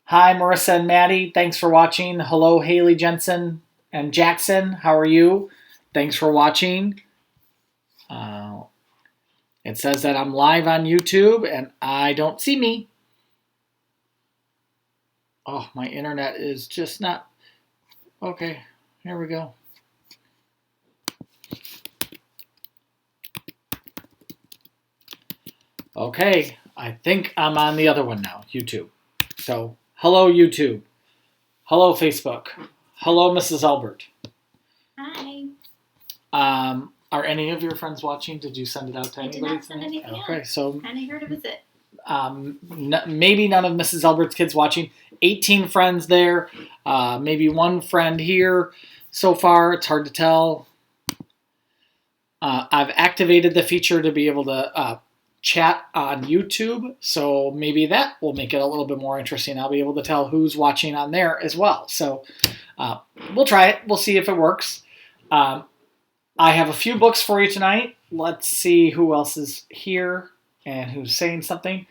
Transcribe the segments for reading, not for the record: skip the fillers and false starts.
Hi, Marissa and Maddie. Thanks for watching. Hello, Haley Jensen and Jackson. How are you? Thanks for watching. Uh, it says that I'm live on YouTube and I don't see me. Oh, my internet is just not. Okay, here we go. Okay, I think I'm on the other one now, YouTube. So, hello, YouTube. Hello, Facebook. Hello, Mrs. Albert. Hi. Are any of your friends watching? Did you send it out to I did anybody? not send anything out. Okay, so Kind of here to visit. maybe none of Mrs. Albert's kids watching. 18 friends there, maybe one friend here so far. It's hard to tell. I've activated the feature to be able to chat on YouTube, so maybe that will make it a little bit more interesting. I'll be able to tell who's watching on there as well. So we'll try it. We'll see if it works. I have a few books for you tonight. Let's see who else is here and who's saying something.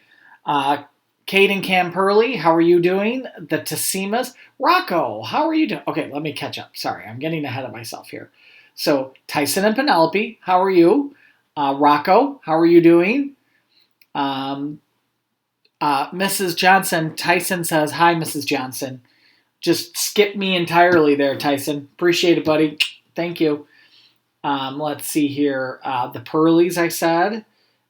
Kate and Cam Purley, how are you doing? The Tassimas. Rocco, how are you doing? Okay, let me catch up. Sorry, I'm getting ahead of myself here. So, Tyson and Penelope, how are you? Rocco, how are you doing? Mrs. Johnson, Tyson says, hi, Mrs. Johnson. Just skip me entirely there, Tyson. Appreciate it, buddy. Thank you. Let's see here. The Purleys, I said.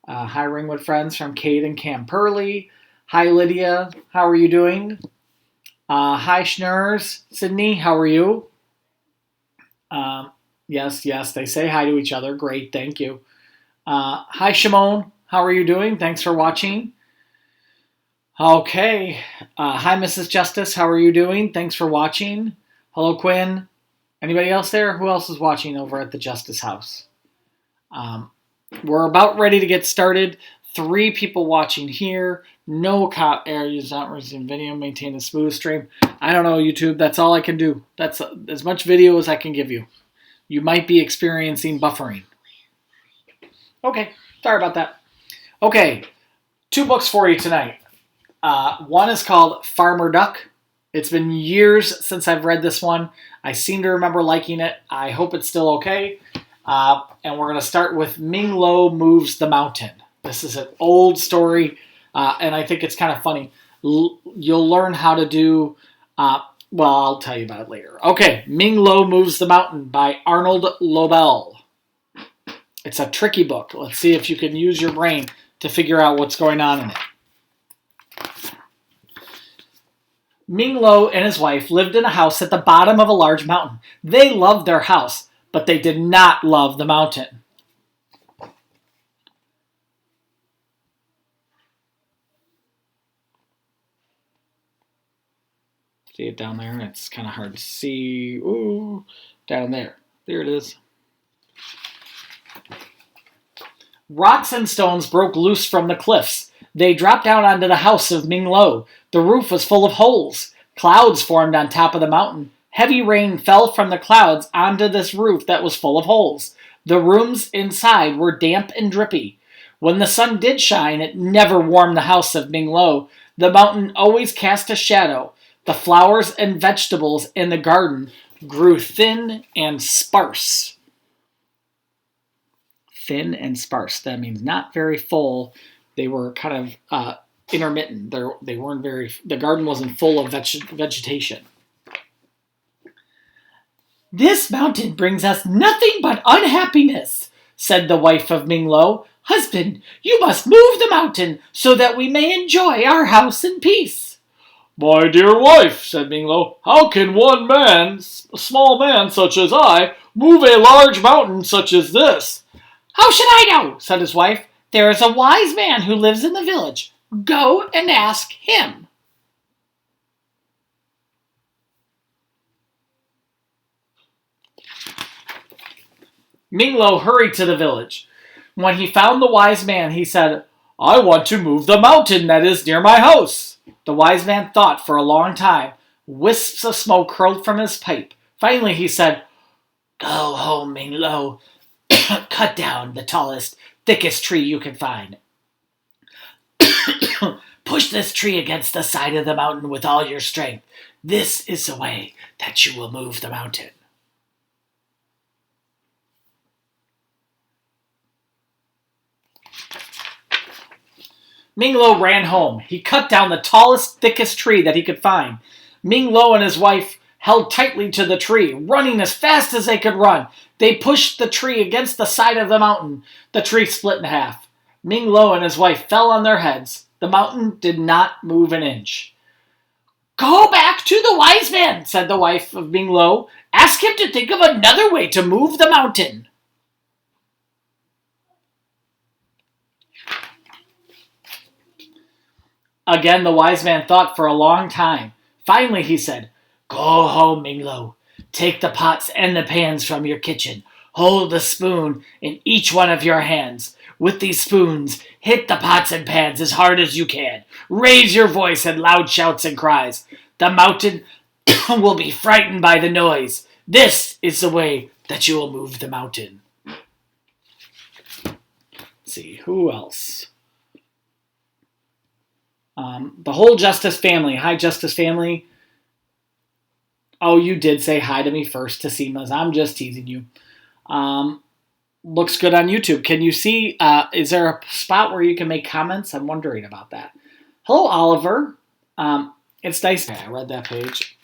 Hi, Ringwood friends from Kate and Cam Purley. Hi, Lydia. How are you doing? Hi, Schnurs. Sydney, how are you? Yes, they say hi to each other. Great, thank you. Hi, Shimon. How are you doing? Thanks for watching. Okay. Hi, Mrs. Justice. How are you doing? Thanks for watching. Hello, Quinn. Anybody else there? Who else is watching over at the Justice House? We're about ready to get started. 3 people watching here. No cop areas not receiving video. Maintain a smooth stream. I don't know, YouTube. That's all I can do. That's as much video as I can give you. You might be experiencing buffering. Okay, sorry about that. Okay, 2 books for you tonight. One is called Farmer Duck. It's been years since I've read this one. I seem to remember liking it. I hope it's still okay. And we're going to start with Ming Lo Moves the Mountain. This is an old story, and I think it's kind of funny. You'll learn how to do, well, I'll tell you about it later. Okay, Ming Lo Moves the Mountain by Arnold Lobel. It's a tricky book. Let's see if you can use your brain to figure out what's going on in it. Ming Lo and his wife lived in a house at the bottom of a large mountain. They loved their house, but they did not love the mountain. See it down there? It's kind of hard to see. Ooh, down there. There it is. Rocks and stones broke loose from the cliffs. They dropped down onto the house of Ming Lo. The roof was full of holes. Clouds formed on top of the mountain. Heavy rain fell from the clouds onto this roof that was full of holes. The rooms inside were damp and drippy. When the sun did shine, it never warmed the house of Ming Lo. The mountain always cast a shadow. The flowers and vegetables in the garden grew thin and sparse. Thin and sparse. That means not very full. They were kind of intermittent. They weren't very. The garden wasn't full of vegetation. This mountain brings us nothing but unhappiness, said the wife of Ming Lo. Husband, you must move the mountain so that we may enjoy our house in peace. My dear wife, said Ming Lo, how can one man, a small man such as I, move a large mountain such as this? How should I know, said his wife. There is a wise man who lives in the village. Go and ask him. Ming Lo hurried to the village. When he found the wise man, he said, I want to move the mountain that is near my house. The wise man thought for a long time. Wisps of smoke curled from his pipe. Finally he said, Go home, Ming Lo. Cut down the tallest, thickest tree you can find. Push this tree against the side of the mountain with all your strength. This is the way that you will move the mountain. Ming Lo ran home. He cut down the tallest, thickest tree that he could find. Ming Lo and his wife held tightly to the tree, running as fast as they could run. They pushed the tree against the side of the mountain. The tree split in half. Ming Lo and his wife fell on their heads. The mountain did not move an inch. Go back to the wise man, said the wife of Ming Lo. Ask him to think of another way to move the mountain. Again, the wise man thought for a long time. Finally, he said, Go home, Ming Lo. Take the pots and the pans from your kitchen. Hold the spoon in each one of your hands. With these spoons, hit the pots and pans as hard as you can. Raise your voice in loud shouts and cries. The mountain will be frightened by the noise. This is the way that you will move the mountain. Let's see, who else? The whole Justice family. Hi, Justice family. Oh, you did say hi to me first, Tasimas. I'm just teasing you. Looks good on YouTube. Can you see, is there a spot where you can make comments? I'm wondering about that. Hello, Oliver. It's nice. Okay, I read that page.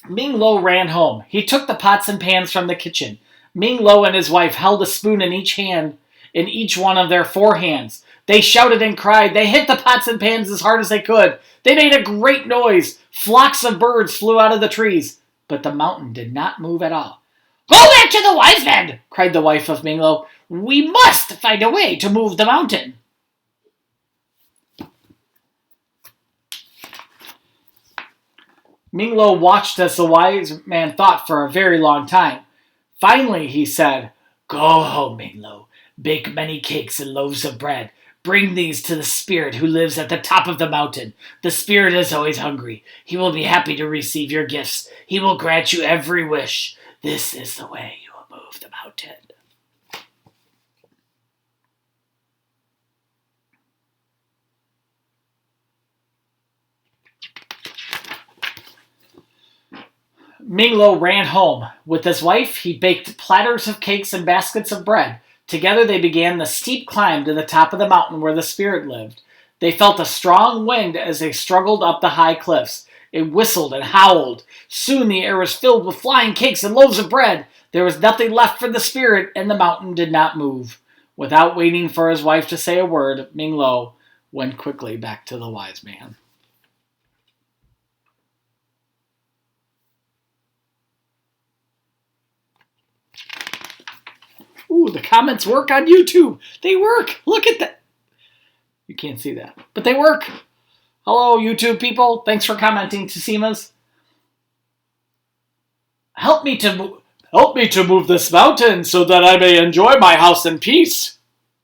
Ming Lo ran home. He took the pots and pans from the kitchen. Ming Lo and his wife held a spoon in each hand, in each one of their 4 hands. They shouted and cried. They hit the pots and pans as hard as they could. They made a great noise. Flocks of birds flew out of the trees, but the mountain did not move at all. Go back to the wise man, cried the wife of Ming Lo. We must find a way to move the mountain. Ming Lo watched as the wise man thought for a very long time. Finally, he said, Go home, Ming Lo. Bake many cakes and loaves of bread. Bring these to the spirit who lives at the top of the mountain. The spirit is always hungry. He will be happy to receive your gifts. He will grant you every wish. This is the way you will move the mountain. Ming Lo ran home. With his wife, he baked platters of cakes and baskets of bread. Together they began the steep climb to the top of the mountain where the spirit lived. They felt a strong wind as they struggled up the high cliffs. It whistled and howled. Soon the air was filled with flying cakes and loaves of bread. There was nothing left for the spirit, and the mountain did not move. Without waiting for his wife to say a word, Ming Lo went quickly back to the wise man. Ooh, the comments work on YouTube. They work. Look at that. You can't see that, but they work. Hello, YouTube people. Thanks for commenting, Tasimas. Help me to move this mountain so that I may enjoy my house in peace,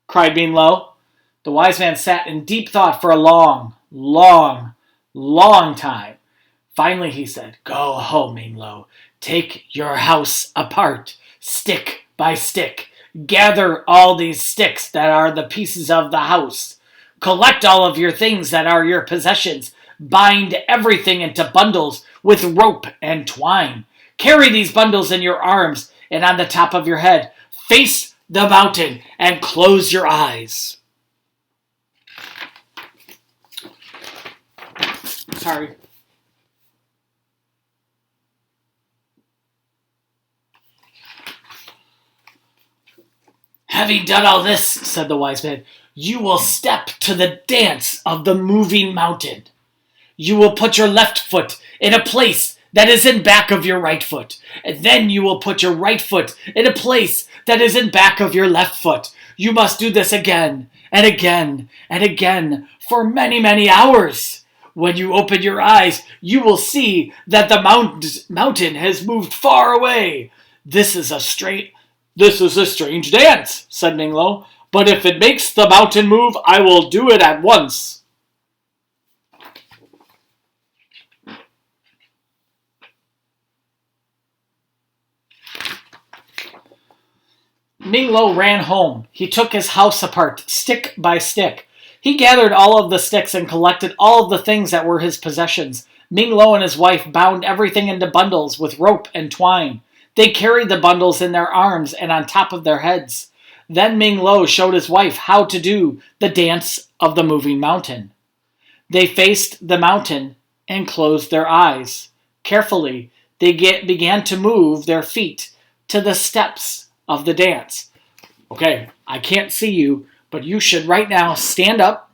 cried Ming Lo. The wise man sat in deep thought for a long, long, long time. Finally, he said, Go home, Ming Lo. Take your house apart, stick by stick. Gather all these sticks that are the pieces of the house. Collect all of your things that are your possessions. Bind everything into bundles with rope and twine. Carry these bundles in your arms and on the top of your head. Face the mountain and close your eyes. Sorry. Having done all this, said the wise man, you will step to the dance of the moving mountain. You will put your left foot in a place that is in back of your right foot. And then you will put your right foot in a place that is in back of your left foot. You must do this again and again and again for many, many hours. When you open your eyes, you will see that the mountain has moved far away. This is a strange dance, said Ming Lo, but if it makes the mountain move, I will do it at once. Ming Lo ran home. He took his house apart, stick by stick. He gathered all of the sticks and collected all of the things that were his possessions. Ming Lo and his wife bound everything into bundles with rope and twine. They carried the bundles in their arms and on top of their heads. Then Ming Lo showed his wife how to do the dance of the moving mountain. They faced the mountain and closed their eyes. Carefully, they began to move their feet to the steps of the dance. Okay, I can't see you, but you should right now stand up,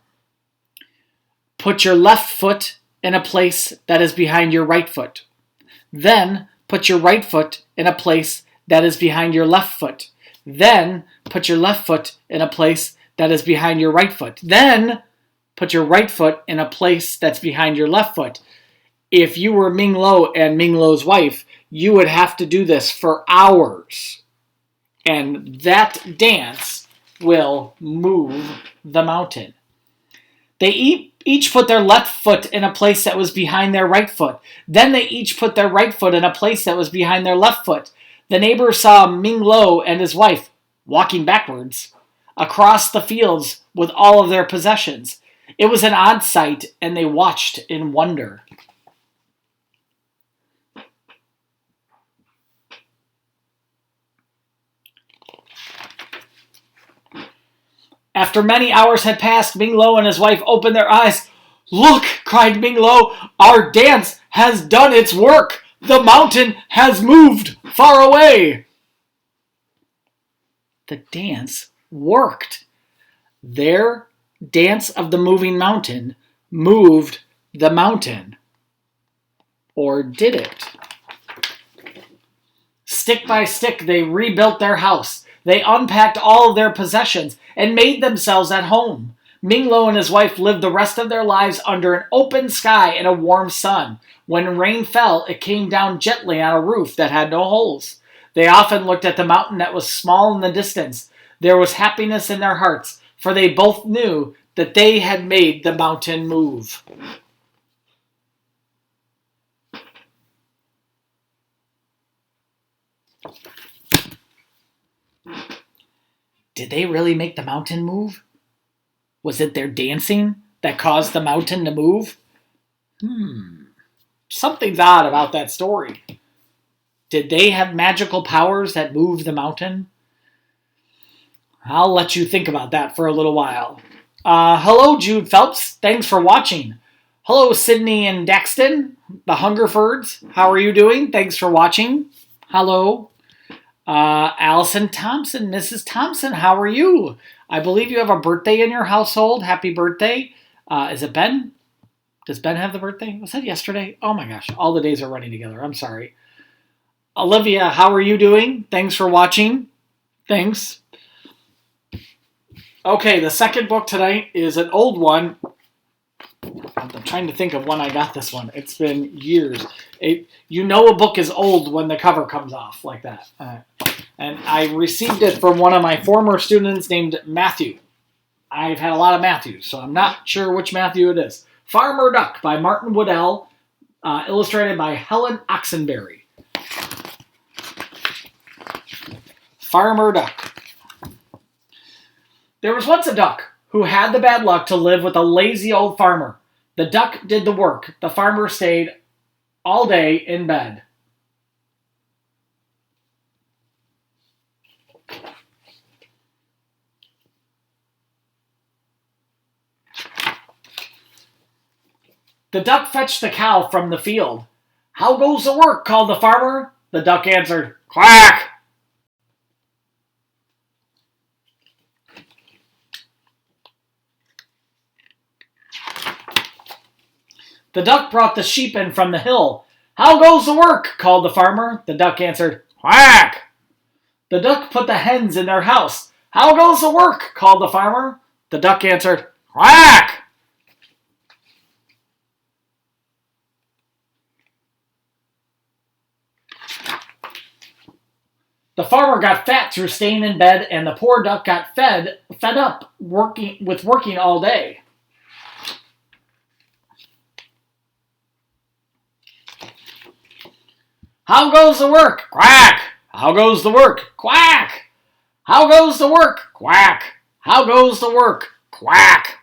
put your left foot in a place that is behind your right foot. Then put your right foot in a place that is behind your left foot. Then put your left foot in a place that is behind your right foot. Then put your right foot in a place that's behind your left foot. If you were Ming Lo and Ming Lo's wife, you would have to do this for hours. And that dance will move the mountain. They each put their left foot in a place that was behind their right foot. Then they each put their right foot in a place that was behind their left foot. The neighbor saw Ming Lo and his wife walking backwards across the fields with all of their possessions. It was an odd sight, and they watched in wonder. After many hours had passed, Ming Lo and his wife opened their eyes. "Look," cried Ming Lo, "our dance has done its work. The mountain has moved far away." The dance worked. Their dance of the moving mountain moved the mountain. Or did it? Stick by stick, they rebuilt their house. They unpacked all of their possessions and made themselves at home. Ming Lo and his wife lived the rest of their lives under an open sky and a warm sun. When rain fell, it came down gently on a roof that had no holes. They often looked at the mountain that was small in the distance. There was happiness in their hearts, for they both knew that they had made the mountain move. Did they really make the mountain move? Was it their dancing that caused the mountain to move? Something's odd about that story. Did they have magical powers that moved the mountain? I'll let you think about that for a little while. Hello, Jude Phelps. Thanks for watching. Hello, Sydney and Daxton, the Hungerfords. How are you doing? Thanks for watching. Hello. Allison Thompson, Mrs. Thompson, how are you? I believe you have a birthday in your household. Happy birthday. Is it Ben? Does Ben have the birthday? Was that yesterday? Oh my gosh, all the days are running together. I'm sorry. Olivia, how are you doing? Thanks for watching. Thanks. Okay, the second book tonight is an old one. I'm trying to think of when I got this one. It's been years. You know a book is old when the cover comes off like that. And I received it from one of my former students named Matthew. I've had a lot of Matthews, so I'm not sure which Matthew it is. Farmer Duck by Martin Woodell, illustrated by Helen Oxenberry. Farmer Duck. There was once a duck who had the bad luck to live with a lazy old farmer. The duck did the work. The farmer stayed all day in bed. The duck fetched the cow from the field. "How goes the work?" called the farmer. The duck answered, "Quack!" The duck brought the sheep in from the hill. "How goes the work?" called the farmer. The duck answered, "Quack!" The duck put the hens in their house. "How goes the work?" called the farmer. The duck answered, "Quack!" The farmer got fat through staying in bed, and the poor duck got fed up working all day. "How goes the work?" "Quack!" "How goes the work?" "Quack!" "How goes the work?" "Quack!" "How goes the work?" "Quack!"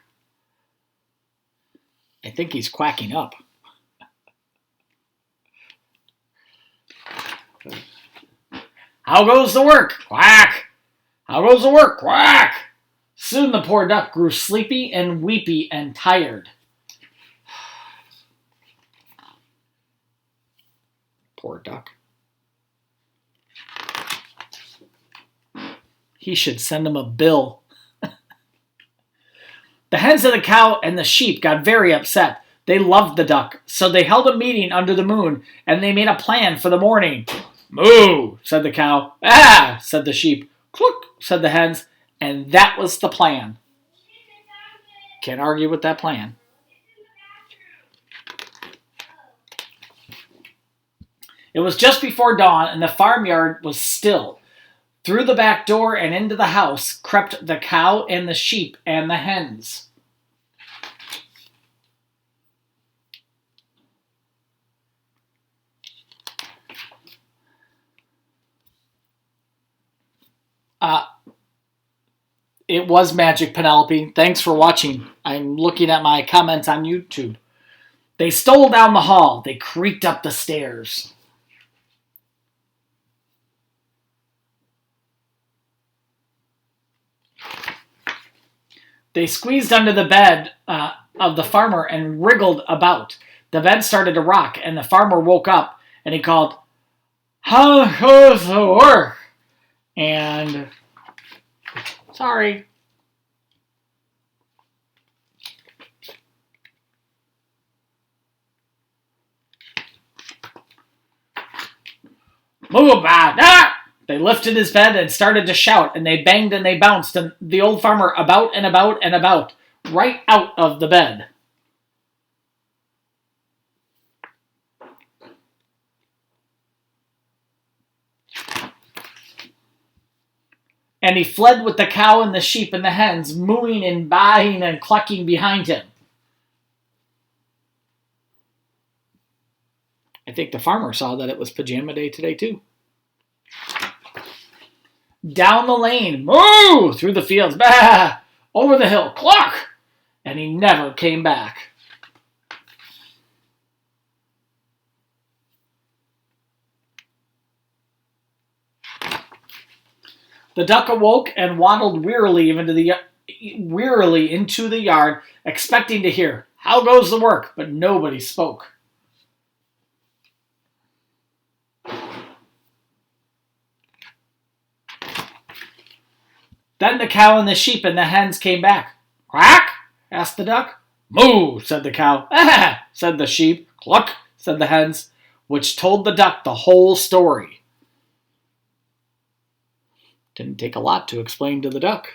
I think he's quacking up. How goes the work? Quack! How goes the work? Quack! Soon the poor duck grew sleepy and weepy and tired. Poor duck. He should send him a bill. The hens and the cow and the sheep got very upset. They loved the duck, so they held a meeting under the moon, and they made a plan for the morning. Moo, said the cow. Ah, said the sheep. Cluck, said the hens, and that was the plan. Can't argue with that plan. It was just before dawn, and the farmyard was still. Through the back door and into the house crept the cow and the sheep and the hens. It was magic, Penelope. Thanks for watching. I'm looking at my comments on YouTube. They stole down the hall. They creaked up the stairs. They squeezed under the bed of the farmer and wriggled about. The bed started to rock, and the farmer woke up, and he called, "How goes the work?" And, sorry. Move on! Ah! They lifted his bed and started to shout, and they banged and they bounced, and the old farmer about and about and about, right out of the bed. And he fled with the cow and the sheep and the hens, mooing and baaing and clucking behind him. I think the farmer saw that it was pajama day today, too. Down the lane, moo, through the fields, bah, over the hill, cluck, and he never came back. The duck awoke and waddled wearily into the yard, expecting to hear, "How goes the work?" But nobody spoke. Then the cow and the sheep and the hens came back. "Quack?" asked the duck. "Moo," said the cow. "Ah," said the sheep. "Cluck," said the hens, which told the duck the whole story. Didn't take a lot to explain to the duck.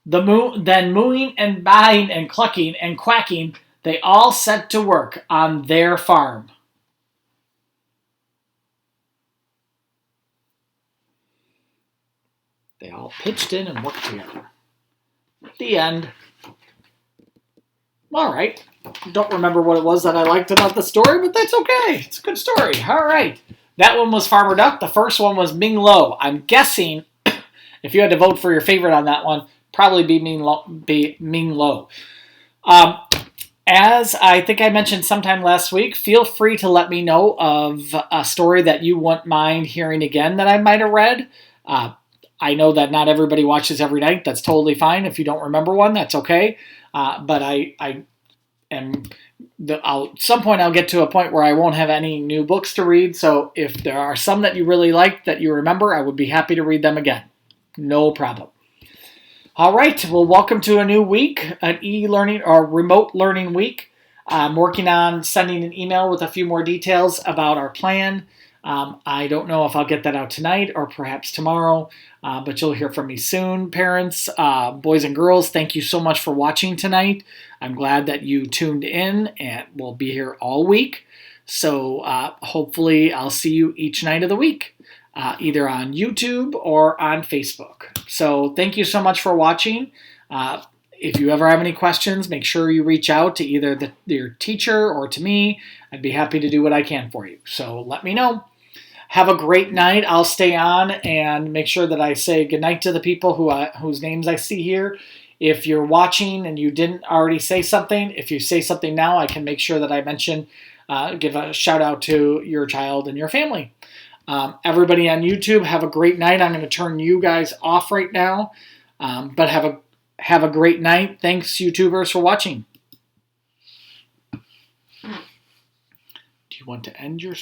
Then mooing and baaing and clucking and quacking, they all set to work on their farm. They all pitched in and worked together. The end. All right. Don't remember what it was that I liked about the story, but that's okay. It's a good story. All right. That one was Farmer Duck. The first one was Ming Lo. I'm guessing if you had to vote for your favorite on that one, probably be Ming Lo. As I think I mentioned sometime last week, feel free to let me know of a story that you wouldn't mind hearing again that I might have read. I know that not everybody watches every night. That's totally fine. If you don't remember one, that's okay. But at some point I'll get to a point where I won't have any new books to read. So if there are some that you really like that you remember, I would be happy to read them again. No problem. All right. Well, welcome to a new week, an e-learning or remote learning week. I'm working on sending an email with a few more details about our plan. I don't know if I'll get that out tonight or perhaps tomorrow, but you'll hear from me soon. Parents, boys and girls, thank you so much for watching tonight. I'm glad that you tuned in and we'll be here all week. So hopefully I'll see you each night of the week, either on YouTube or on Facebook. So thank you so much for watching. If you ever have any questions, make sure you reach out to either your teacher or to me. I'd be happy to do what I can for you. So let me know. Have a great night. I'll stay on and make sure that I say goodnight to the people whose names I see here. If you're watching and you didn't already say something, if you say something now, I can make sure that I mention, give a shout out to your child and your family. Everybody on YouTube, have a great night. I'm going to turn you guys off right now, but have a great night. Thanks, YouTubers, for watching. Do you want to end your